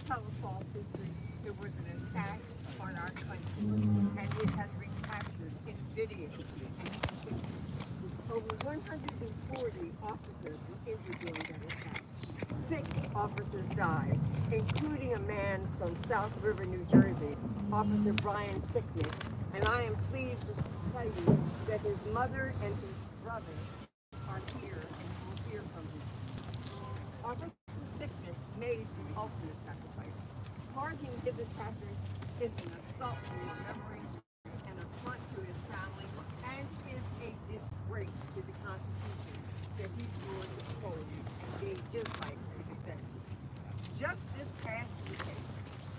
tell a false history. It was an attack on our country, and it has been captured in video. Over 140 officers were injured during that attack. 6 officers died, including a man from South River, New Jersey, Officer Brian Sicknick, and I am pleased to tell you that his mother and his brother are here and you will hear from him. Officer Sicknick made the ultimate sacrifice. Pardoning his attackers is an assault on your memory, an affront to his family, and is a disgrace to the Constitution that he swore to uphold and gave his life to defend. Just this past weekend,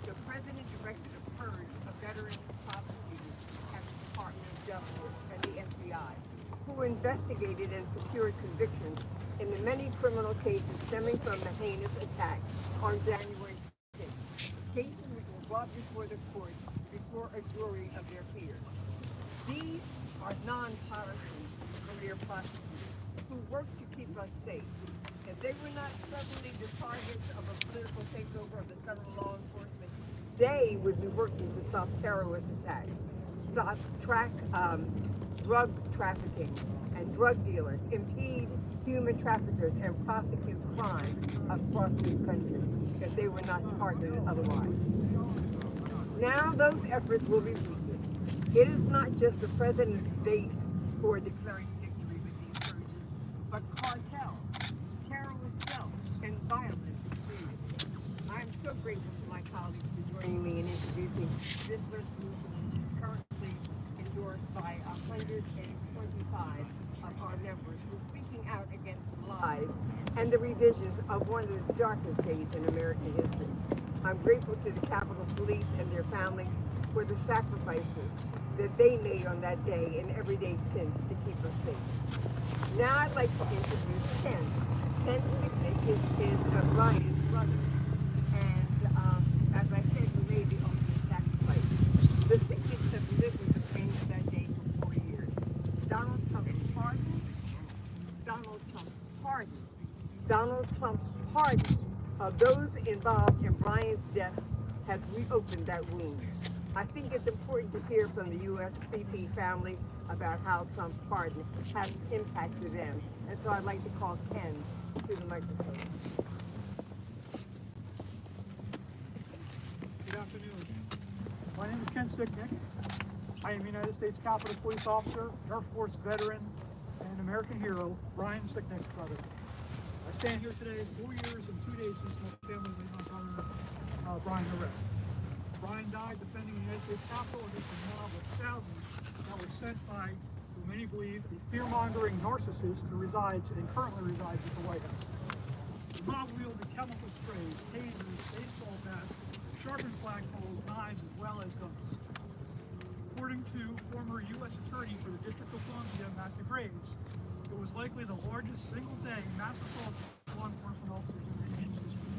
the President directed a purge of veteran prosecutors at the Department of Justice and the FBI, who investigated and secured convictions in the many criminal cases stemming from the heinous attack on January 6th. Cases which were brought before the court before a jury of their peers. These are non-partisan career prosecutors who work to keep us safe. If they were not suddenly the targets of a political takeover of the federal law enforcement, they would be working to stop terrorist attacks, stop drug trafficking and drug dealers, impede human traffickers, and prosecute crime across this country if they were not targeted otherwise. Now those efforts will be weakened. It is not just the president's base who are declaring victory with these purges, but cartels, terrorist cells, and violent extremists. I am so grateful to my colleagues for joining me in introducing this resolution, which is currently endorsed by 125 of our members who are speaking out against the lies and the revisions of one of the darkest days in American history. I'm grateful to the Capitol Police and their families for the sacrifices that they made on that day and every day since to keep us safe. Now I'd like to introduce Ken. Ken Sicknick is Brian's brother. And as I said, we made the ultimate sacrifice. The Sicknicks have lived with the pain of that day for 4 years. Donald Trump's pardon of those involved in Brian's death has reopened that wound. I think it's important to hear from the USCP family about how Trump's pardon has impacted them. And so I'd like to call Ken to the microphone. Good afternoon. My name is Ken Sicknick. I am a United States Capitol Police officer, Air Force veteran, and American hero, Brian Sicknick's brother. I stand here today 4 years and 2 days since my family made my brother Brian arrest. Brian died defending the United States Capitol against a mob of thousands that was sent by, who many believe, a fear-mongering narcissist who resides and currently resides at the White House. The mob wielded chemical sprays, tasers, baseball bats, sharpened flagpoles, knives, as well as guns. According to former U.S. Attorney for the District of Columbia, Matthew Graves, it was likely the largest single-day mass assault of law enforcement officers in the nation's history.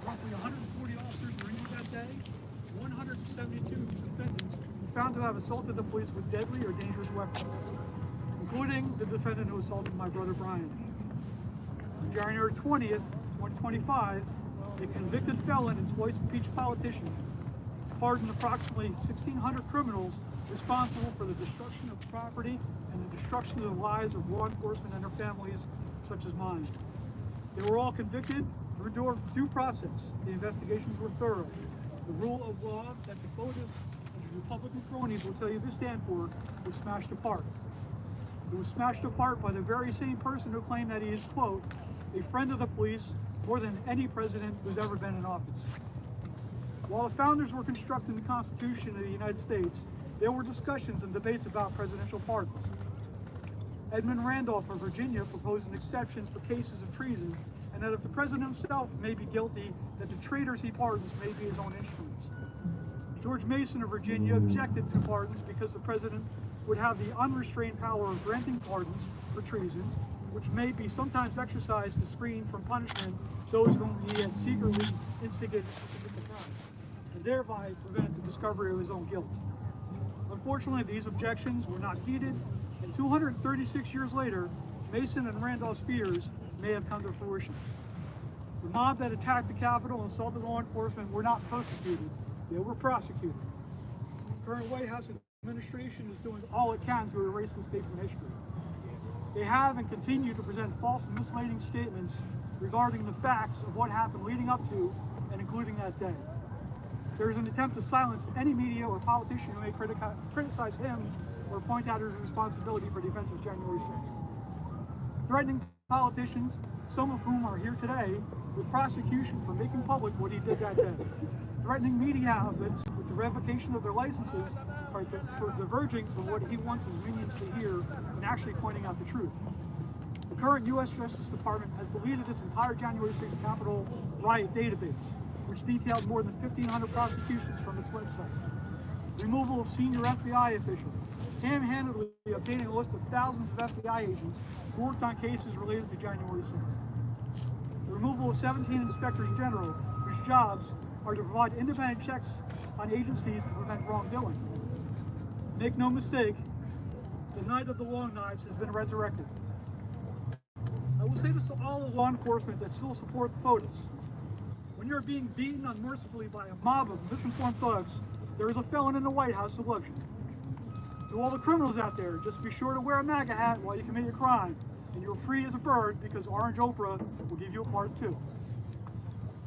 Roughly 140 officers were injured that day. 172 defendants were found to have assaulted the police with deadly or dangerous weapons, including the defendant who assaulted my brother Brian. On January 20th, 2025, a convicted felon and twice impeached politician pardoned approximately 1,600 criminals responsible for the destruction of property and the destruction of the lives of law enforcement and their families, such as mine. They were all convicted through due process. The investigations were thorough. The rule of law that the POTUS and Republican cronies will tell you to stand for was smashed apart. It was smashed apart by the very same person who claimed that he is, quote, a friend of the police more than any president who's ever been in office. While the founders were constructing the Constitution of the United States, there were discussions and debates about presidential pardons. Edmund Randolph of Virginia proposed an exception for cases of treason, and that if the president himself may be guilty, that the traitors he pardons may be his own instruments. George Mason of Virginia objected to pardons because the president would have the unrestrained power of granting pardons for treason, which may be sometimes exercised to screen from punishment those whom he had secretly instigated to commit the crime, and thereby prevent the discovery of his own guilt. Unfortunately, these objections were not heeded, and 236 years later, Mason and Randolph's fears may have come to fruition. The mob that attacked the Capitol and assaulted law enforcement were not persecuted, they were prosecuted. The current White House administration is doing all it can to erase this day from history. They have and continue to present false and misleading statements regarding the facts of what happened leading up to and including that day. There is an attempt to silence any media or politician who may criticize him or point out his responsibility for the events of January 6th. Threatening politicians, some of whom are here today, with prosecution for making public what he did that day. Threatening media outlets with the revocation of their licenses for diverging from what he wants his minions to hear and actually pointing out the truth. The current U.S. Justice Department has deleted its entire January 6th Capitol riot database, which detailed more than 1,500 prosecutions from its website. Removal of senior FBI officials, ham-handedly obtaining a list of thousands of FBI agents who worked on cases related to January 6th. The removal of 17 inspectors general, whose jobs are to provide independent checks on agencies to prevent wrongdoing. Make no mistake, the night of the long knives has been resurrected. I will say this to all the law enforcement that still support the POTUS. When you're being beaten unmercifully by a mob of misinformed thugs, there is a felon in the White House who loves you. To all the criminals out there, just be sure to wear a MAGA hat while you commit your crime, and you're free as a bird because Orange Oprah will give you a part too.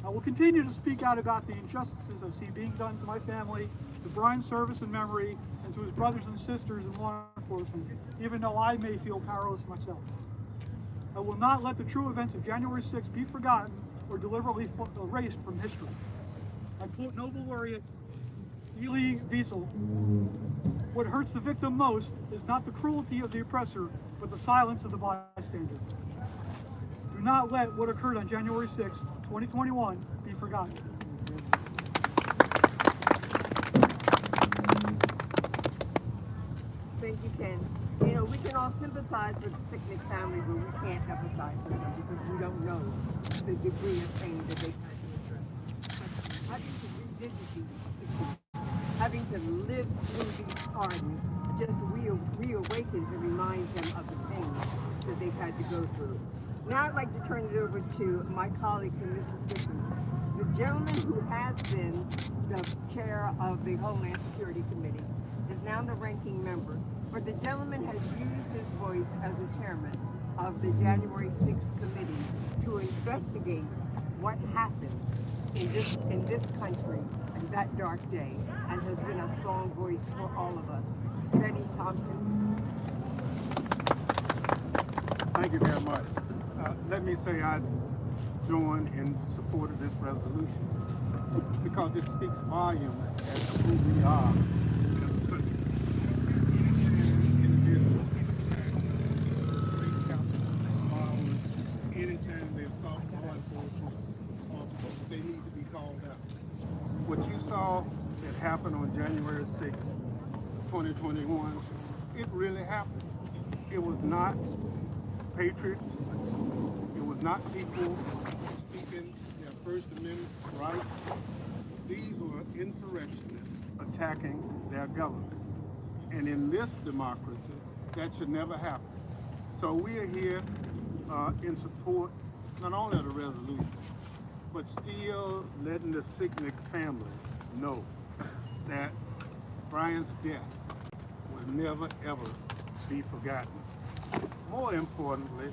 I will continue to speak out about the injustices I see being done to my family, to Brian's service and memory, and to his brothers and sisters in law enforcement, even though I may feel powerless myself. I will not let the true events of January 6th be forgotten or deliberately erased from history. I quote Nobel laureate Elie Wiesel, "What hurts the victim most is not the cruelty of the oppressor, but the silence of the bystander." Do not let what occurred on January 6th, 2021 be forgotten. Thank you, Ken. You know, we can all sympathize with the Sicknick family, but we can't empathize with them because we don't know the degree of pain that they've had to address. Having to revisit these issues, having to live through these pardons, just reawakens and reminds them of the pain that they've had to go through. Now I'd like to turn it over to my colleague from Mississippi, the gentleman who has been the chair of the Homeland Security Committee, is now the ranking member, but the gentleman has used his voice as a chairman of the January 6th committee to investigate what happened in this country and that dark day, and has been a strong voice for all of us. Benny Thompson. Thank you very much. Let me say I join in support of this resolution because it speaks volumes as to who we are as a country. Anytime they assault law enforcement officers, they need to be called out. What you saw that happened on January 6th, 2021, it really happened. It was not patriots. It was not people speaking their First Amendment rights. These were insurrectionists attacking their government. And in this democracy, that should never happen. So we are here in support not only of the resolution, but still letting the Sicknick family know that Brian's death will never, ever be forgotten. More importantly,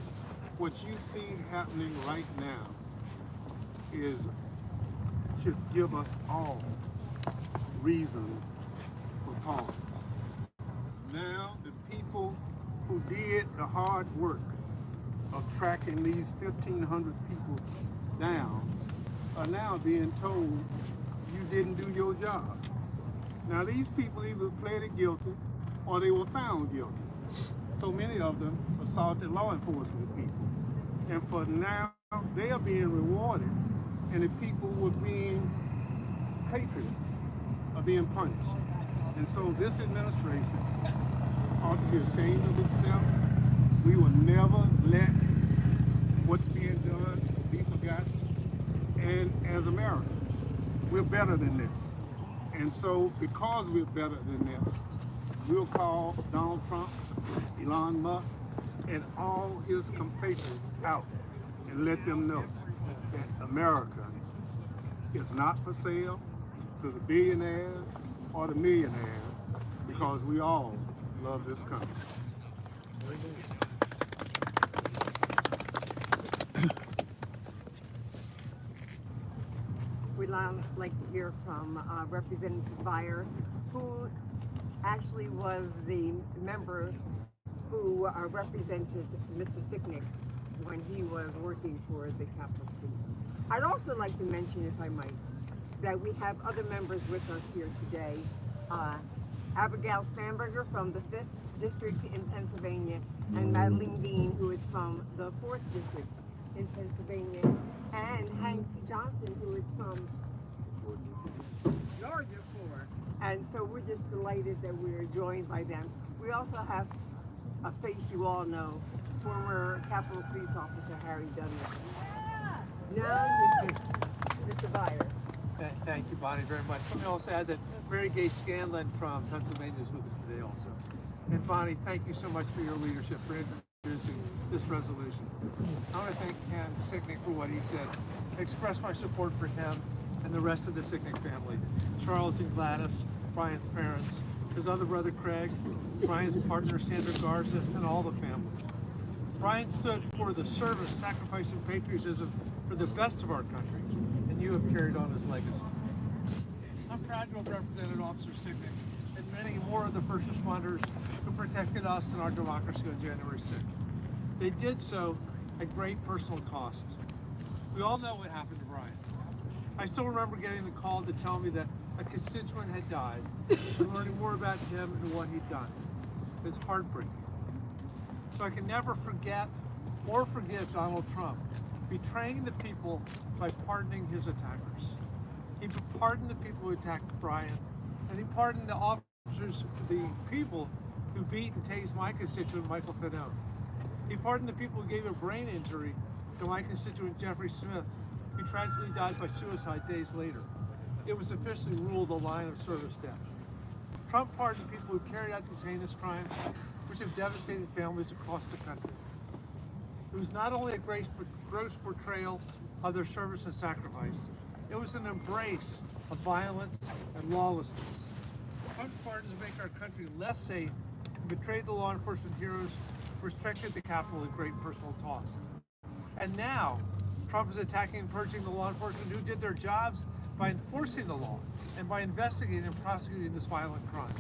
what you see happening right now should give us all reason for pause. Now, the people who did the hard work of tracking these 1,500 people down are now being told you didn't do your job. Now, these people either pleaded guilty or they were found guilty. So many of them assaulted law enforcement people. And for now, they are being rewarded. And the people who were being patriots are being punished. And so this administration ought to be ashamed of itself. We will never let what's being done be forgotten. And as Americans, we're better than this. And so because we're better than this, we'll call Donald Trump, Elon Musk, and all his compatriots out and let them know that America is not for sale to the billionaires or the millionaires, because we all love this country. We'd now like to hear from Representative Byer, who actually was the member who represented Mr. Sicknick when he was working for the Capitol Police. I'd also like to mention, if I might, that we have other members with us here today. Abigail Spanberger from the 5th District in Pennsylvania, and Madeline Dean, who is from the 4th District in Pennsylvania, and Hank Johnson, who is from Georgia 4. And so we're just delighted that we're joined by them. We also have a face you all know, former Capitol Police Officer Harry Dunlap. Now, Mr. Byer. Thank you, Bonnie, very much. Let me also add that Mary Gay Scanlon from Pennsylvania is with us today also. And Bonnie, thank you so much for your leadership, for introducing this resolution. I want to thank Ken Sicknick for what he said, express my support for him and the rest of the Sicknick family, Charles and Gladys, Brian's parents, his other brother Craig, Brian's partner Sandra Garza, and all the family. Brian stood for the service, sacrifice, and patriotism for the best of our country, and you have carried on his legacy. I'm proud to have represented Officer Sicknick and many more of the first responders who protected us and our democracy on January 6th. They did so at great personal cost. We all know what happened to Brian. I still remember getting the call to tell me that a constituent had died and learning more about him and what he'd done. It's heartbreaking. So I can never forget or forgive Donald Trump betraying the people by pardoning his attackers. He pardoned the people who attacked Brian, and he pardoned the officers, the people who beat and tased my constituent Michael Fanone. He pardoned the people who gave a brain injury to my constituent Jeffrey Smith, who tragically died by suicide days later. It was officially ruled a line of service death. Trump pardoned people who carried out these heinous crimes, which have devastated families across the country. It was not only a gross portrayal of their service and sacrifice, it was an embrace of violence and lawlessness. Trump's pardons make our country less safe and betrayed the law enforcement heroes who respected the Capitol at great personal cost. And now, Trump is attacking and purging the law enforcement who did their jobs by enforcing the law and by investigating and prosecuting this violent crime.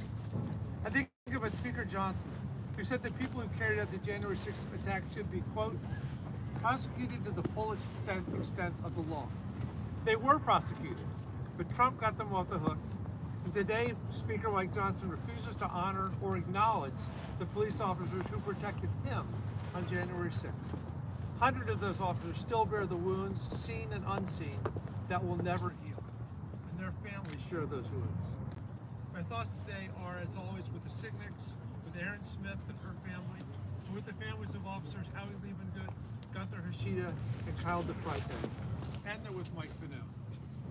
I think about Speaker Johnson, who said that people who carried out the January 6th attack should be, quote, prosecuted to the full extent of the law. They were prosecuted, but Trump got them off the hook. And today, Speaker Mike Johnson refuses to honor or acknowledge the police officers who protected him on January 6th. Hundreds of those officers still bear the wounds, seen and unseen, that will never heal. And their families share those wounds. My thoughts today are, as always, with the Sicknicks, with Aaron Smith and her family, and with the families of officers Howie Liebengood, Gunther Hashida, and Kyle DeFrite. And they're with Mike Fanone.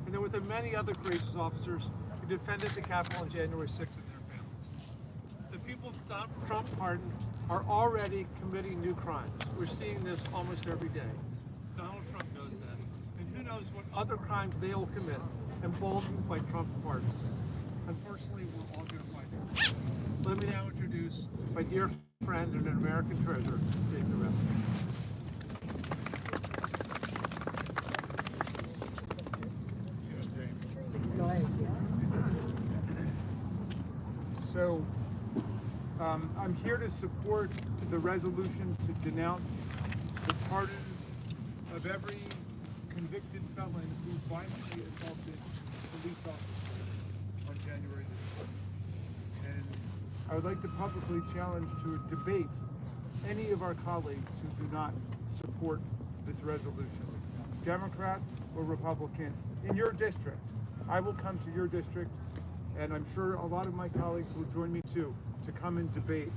And they're with the many other courageous officers who defended the Capitol on January 6th and their families. The people Trump pardoned are already committing new crimes. We're seeing this almost every day. Donald Trump knows that. And who knows what other crimes they will commit, emboldened by Trump's pardons. Unfortunately, we're all going to find out. Let me now introduce my dear friend and an American treasure, Dave DeRessa. So I'm here to support the resolution to denounce the pardons of every convicted felon who violently assaulted police officers on January the 6th. And I would like to publicly challenge to a debate any of our colleagues who do not support this resolution, Democrat or Republican, in your district. I will come to your district, and I'm sure a lot of my colleagues will join me too, to come and debate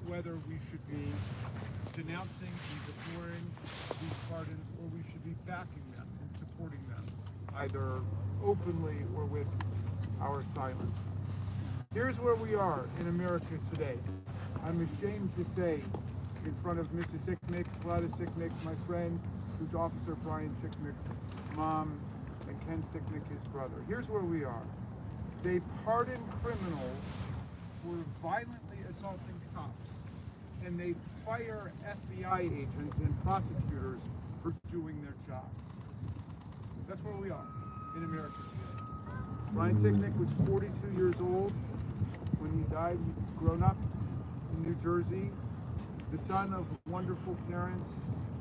whether we should be denouncing and deploring these pardons, or we should be backing them and supporting them, either openly or with our silence. Here's where we are in America today. I'm ashamed to say, in front of Mrs. Sicknick, Gladys Sicknick, my friend, who's Officer Brian Sicknick's mom, and Ken Sicknick, his brother. Here's where we are. They pardon criminals who are violently assaulting cops, and they fire FBI agents and prosecutors for doing their jobs. That's where we are in America today. Brian Sicknick was 42 years old when he died. He'd grown up in New Jersey, the son of wonderful parents,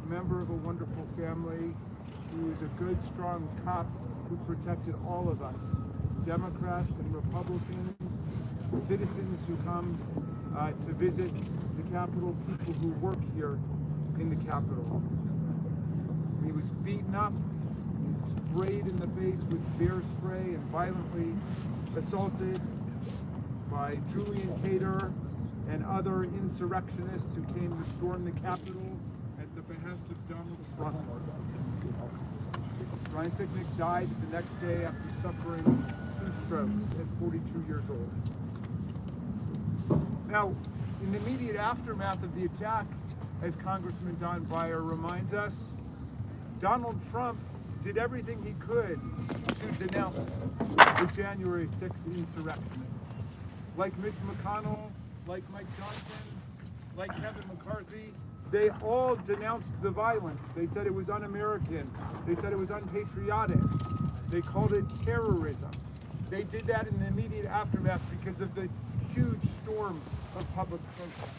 member of a wonderful family. He was a good, strong cop who protected all of us, Democrats and Republicans, citizens who come to visit the Capitol, people who work here in the Capitol. He was beaten up, sprayed in the face with bear spray, and violently assaulted by Julian Cater and other insurrectionists who came to storm the Capitol at the behest of Donald Trump. Brian Sicknick died the next day after suffering 2 strokes at 42 years old. Now, in the immediate aftermath of the attack, as Congressman Don Beyer reminds us, Donald Trump did everything he could to denounce the January 6th insurrectionists. Like Mitch McConnell, like Mike Johnson, like Kevin McCarthy, they all denounced the violence. They said it was un-American. They said it was unpatriotic. They called it terrorism. They did that in the immediate aftermath because of the huge storm of public protest.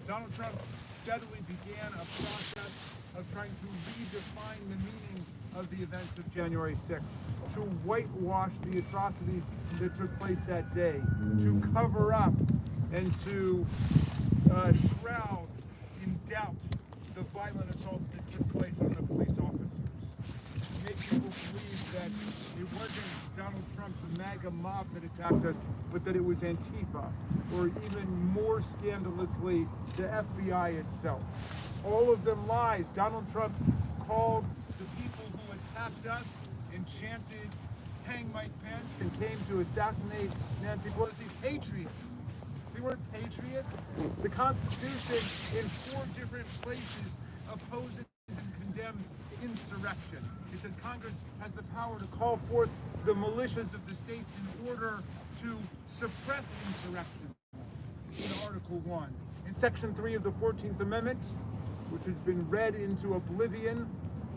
Donald Trump steadily began a process of trying to redefine the meaning of the events of January 6th, to whitewash the atrocities that took place that day, to cover up and to shroud in doubt the violent assaults that took place on the police officers. To make people believe that it wasn't Donald Trump's MAGA mob that attacked us, but that it was Antifa, or even more scandalously, the FBI itself. All of them lies. Donald Trump called the people who attacked us and chanted, "Hang Mike Pence," and came to assassinate Nancy Pelosi, patriots. They weren't patriots. The Constitution, in 4 different places, opposes and condemns insurrection. It says Congress has the power to call forth the militias of the states in order to suppress insurrection. In Article 1. In Section 3 of the 14th Amendment, which has been read into oblivion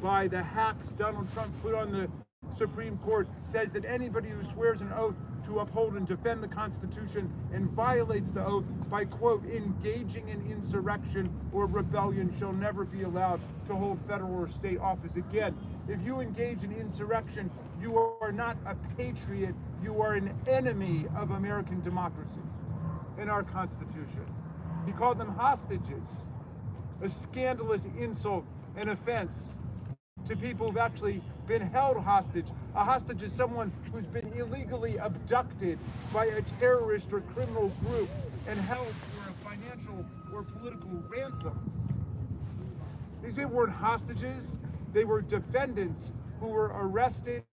by the hacks Donald Trump put on the Supreme Court, says that anybody who swears an oath to uphold and defend the Constitution and violates the oath by, quote, engaging in insurrection or rebellion shall never be allowed to hold federal or state office. Again, if you engage in insurrection, you are not a patriot, you are an enemy of American democracy and our Constitution. He called them hostages, a scandalous insult and offense to people who've actually been held hostage. A hostage is someone who's been illegally abducted by a terrorist or criminal group and held for a financial or political ransom. These people weren't hostages, they were defendants who were arrested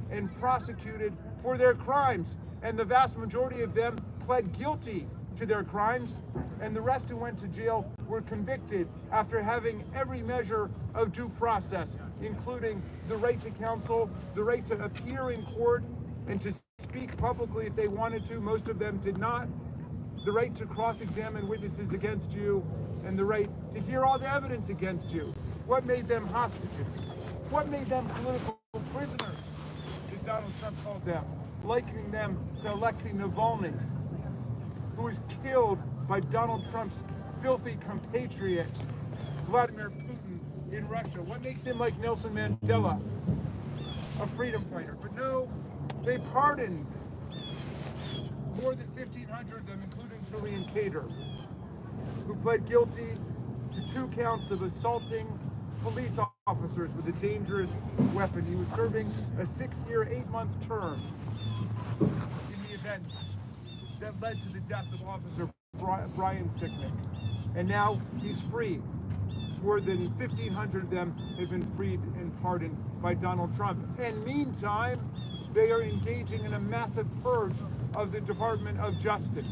and prosecuted for their crimes, and the vast majority of them pled guilty to their crimes, and the rest who went to jail were convicted after having every measure of due process, including the right to counsel, the right to appear in court and to speak publicly if they wanted to. Most of them did not. The right to cross-examine witnesses against you, and the right to hear all the evidence against you. What made them hostages? What made them political prisoners, as Donald Trump called them, likening them to Alexei Navalny, who was killed by Donald Trump's filthy compatriot, Vladimir Putin, in Russia? What makes him like Nelson Mandela, a freedom fighter? But no, they pardoned more than 1,500 of them, including Julian Cater, who pled guilty to 2 counts of assaulting police officers with a dangerous weapon. He was serving a 6-year, 8-month term in the events that led to the death of Officer Brian Sicknick. And now he's free. More than 1,500 of them have been freed and pardoned by Donald Trump. And meantime, they are engaging in a massive purge of the Department of Justice.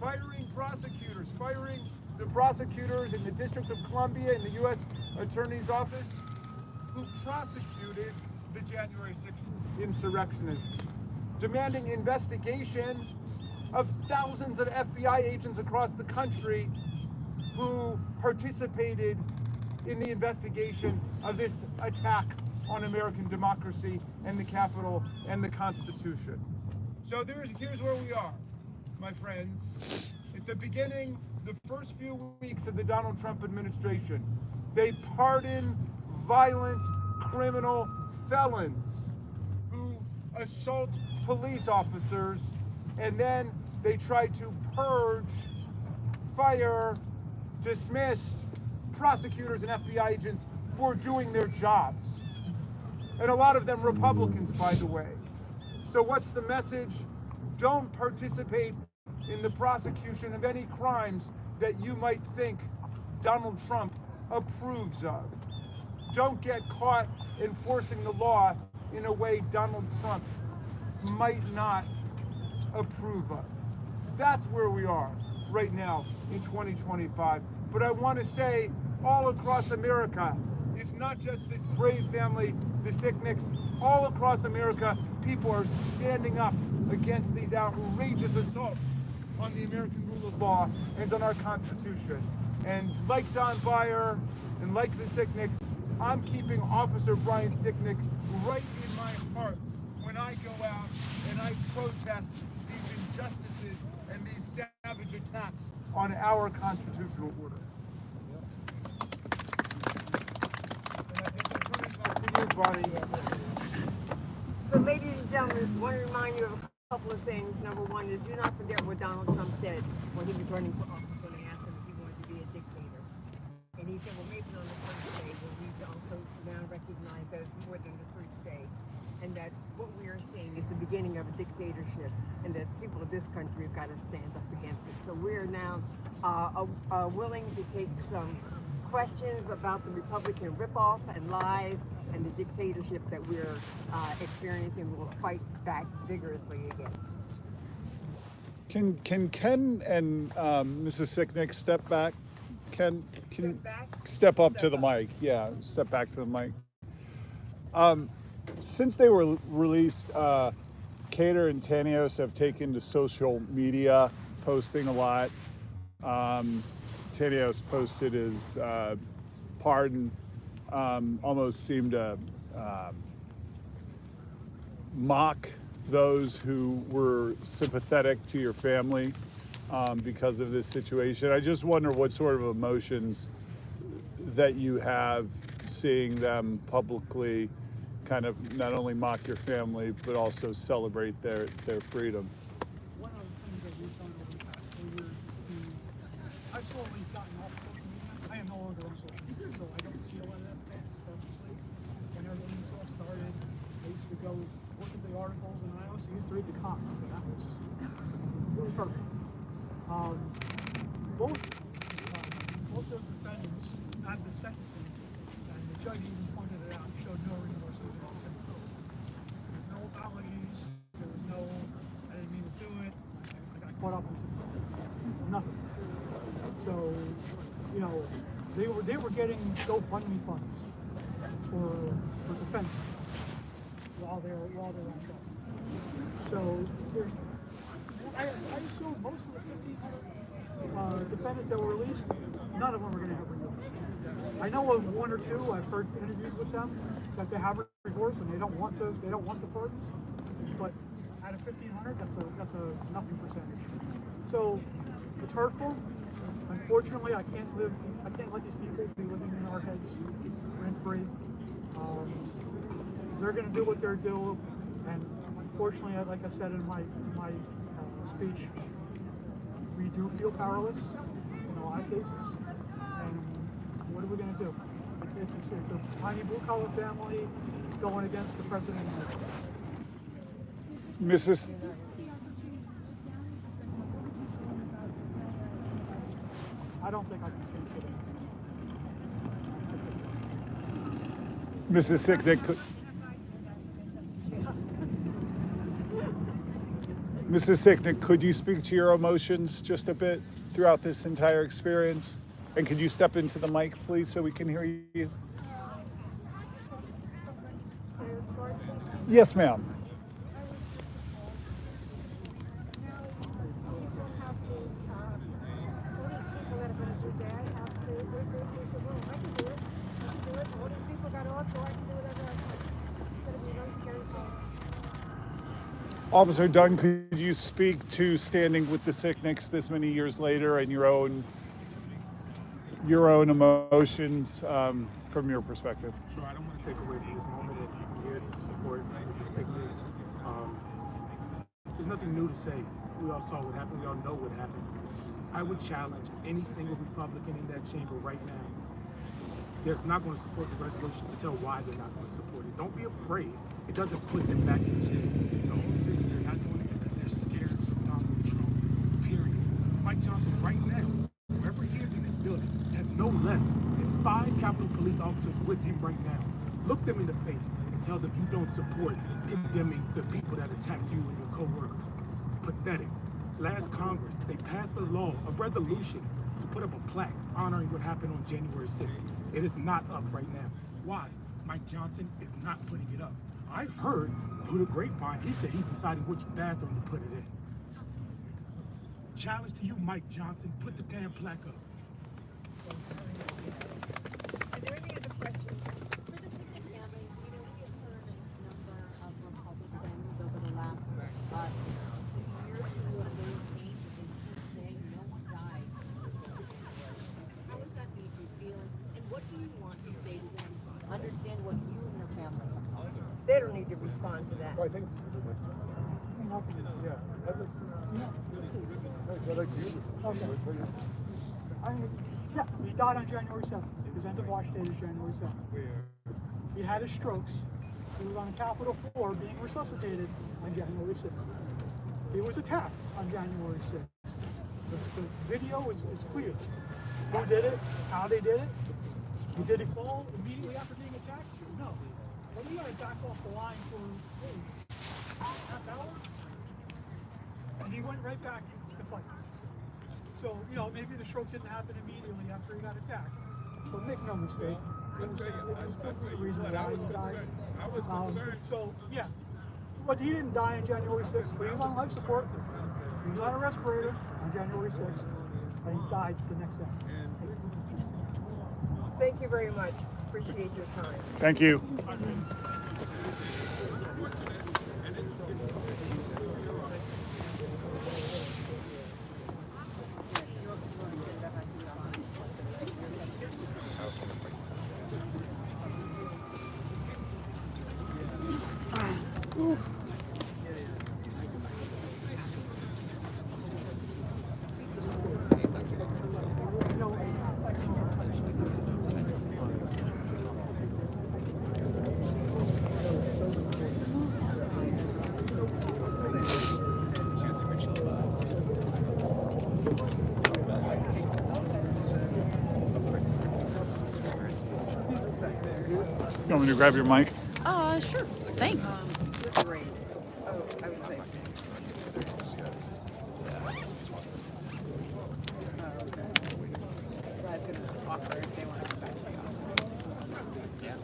Firing prosecutors, firing the prosecutors in the District of Columbia in the U.S. Attorney's Office who prosecuted the January 6th insurrectionists, demanding investigation of thousands of FBI agents across the country who participated in the investigation of this attack on American democracy and the Capitol and the Constitution. So here's where we are, my friends. At the beginning, the first few weeks of the Donald Trump administration, they pardon violent criminal felons who assault police officers, and then they try to purge, fire, dismiss prosecutors and FBI agents for doing their jobs. And a lot of them Republicans, by the way. So what's the message? Don't participate in the prosecution of any crimes that you might think Donald Trump approves of. Don't get caught enforcing the law in a way Donald Trump might not approve of. That's where we are right now in 2025. But I want to say, all across America, it's not just this brave family, the Sicknicks. All across America, people are standing up against these outrageous assaults on the American rule of law and on our Constitution. And like Don Beyer and like the Sicknicks, I'm keeping Officer Brian Sicknick right in my heart when I go out and I protest these injustices and these savage attacks on our constitutional order. So, ladies and gentlemen, I want to remind you of a couple of things. Number one is, do not forget what Donald Trump said when he was running for office, when they asked him if he wanted to be a dictator. And he said, well, maybe on the first day, we'll need to also now recognize that it's more than the first day. And that what we are seeing is the beginning of a dictatorship, and that people of this country have got to stand up against it. So we're now willing to take some questions about the Republican ripoff and lies and the dictatorship that we're experiencing. We'll fight back vigorously against. Can Ken and Mrs. Sicknick step back? Can back? Step up to the mic? Yeah, step back to the mic. Since they were released, Cater and Tanios have taken to social media, posting a lot. Tanios posted his pardon, almost seemed to mock those who were sympathetic to your family because of this situation. I just wonder what sort of emotions that you have seeing them publicly kind of not only mock your family, but also celebrate their freedom. One of the things that we've done over the past 4 years is I've slowly gotten off social media. I am no longer on social media, so I don't see a lot of that stuff purposely. Whenever this all started, I used to go look at the articles, and I also used to read the comments, and that was really perfect. Both those defendants had the sentencing, and the judge even pointed it out, showed no remorse. There's no apologies, there was no, I didn't mean to do it, I got caught up in something, nothing. So, you know, they were getting GoFundMe funds for defense while they're on trial. So I assume most of the 1,500 defendants that were released, none of them are going to have remorse. I know of one or two. I've heard interviews with them that they have remorse and they don't want the pardons. But out of 1,500, that's a nothing percentage. So it's hurtful. Unfortunately, I can't let these people be living in our heads rent free. They're going to do what they're doing, and unfortunately, like I said in my speech, we do feel powerless in a lot of cases. And what are we going to do? It's a tiny blue-collar family going against the president of the United States. I don't think I can stand for that. Mrs. Sicknick, Mrs. Sicknick, could you speak to your emotions just a bit? throughout this entire experience? And could you step into the mic, please, so we can hear you? Yes, ma'am. Officer Dunn, could you speak to standing with the Sicknicks this many years later and your own emotions from your perspective? Sure, I don't want to take away from this moment that I'm here to support Mrs. Sicknick. There's nothing new to say. We all saw what happened. We all know what happened. I would challenge any single Republican in that chamber right now that's not going to support the resolution to tell why they're not going to support it. Don't be afraid. It doesn't put them back in jail. The only reason they're not doing it is because they're scared of Donald Trump, period. Mike Johnson right now, wherever he is in this building, has no less than 5 Capitol Police officers with him right now. Look them in the face and tell them you don't support condemning the people that attacked you and your co-workers. It's pathetic. Last Congress, they passed a law, a resolution, to put up a plaque honoring what happened on January 6th. It is not up right now. Why? Mike Johnson is not putting it up. I heard through the grapevine, he said he's deciding which bathroom to put it in. Challenge to you, Mike Johnson, put the damn plaque up. Are there any other questions? For the Sicknick family, we have heard a number of Republicans over the last few years who have maintained that they still say no one died. How does that make you feel? And what do you want to say to them? Understand what you and your family are. They don't need to respond to that. I think. Yeah, he died on January 7th. His end of watch date is January 7th. He had his strokes. He was on a Capitol floor being resuscitated on January 6th. He was attacked on January 6th. The video is clear. Who did it? How they did it? Did he fall immediately after being attacked? No. But he got back off the line for half hour. And he went right back to the fight. So, maybe the stroke didn't happen immediately after he got attacked. So make no mistake, it was the reason why he died. So, yeah. But he didn't die on January 6th, but he was on life support. He was on a respirator on January 6th, and he died the next day. Thank you very much. Appreciate your time. Thank you. You want me to grab your mic? Sure. Thanks. Great. Oh, I would say. That's going to offer if they want to come back to the office. Yeah,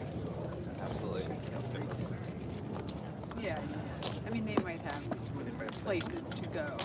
absolutely. Yeah. I mean, they might have places to go.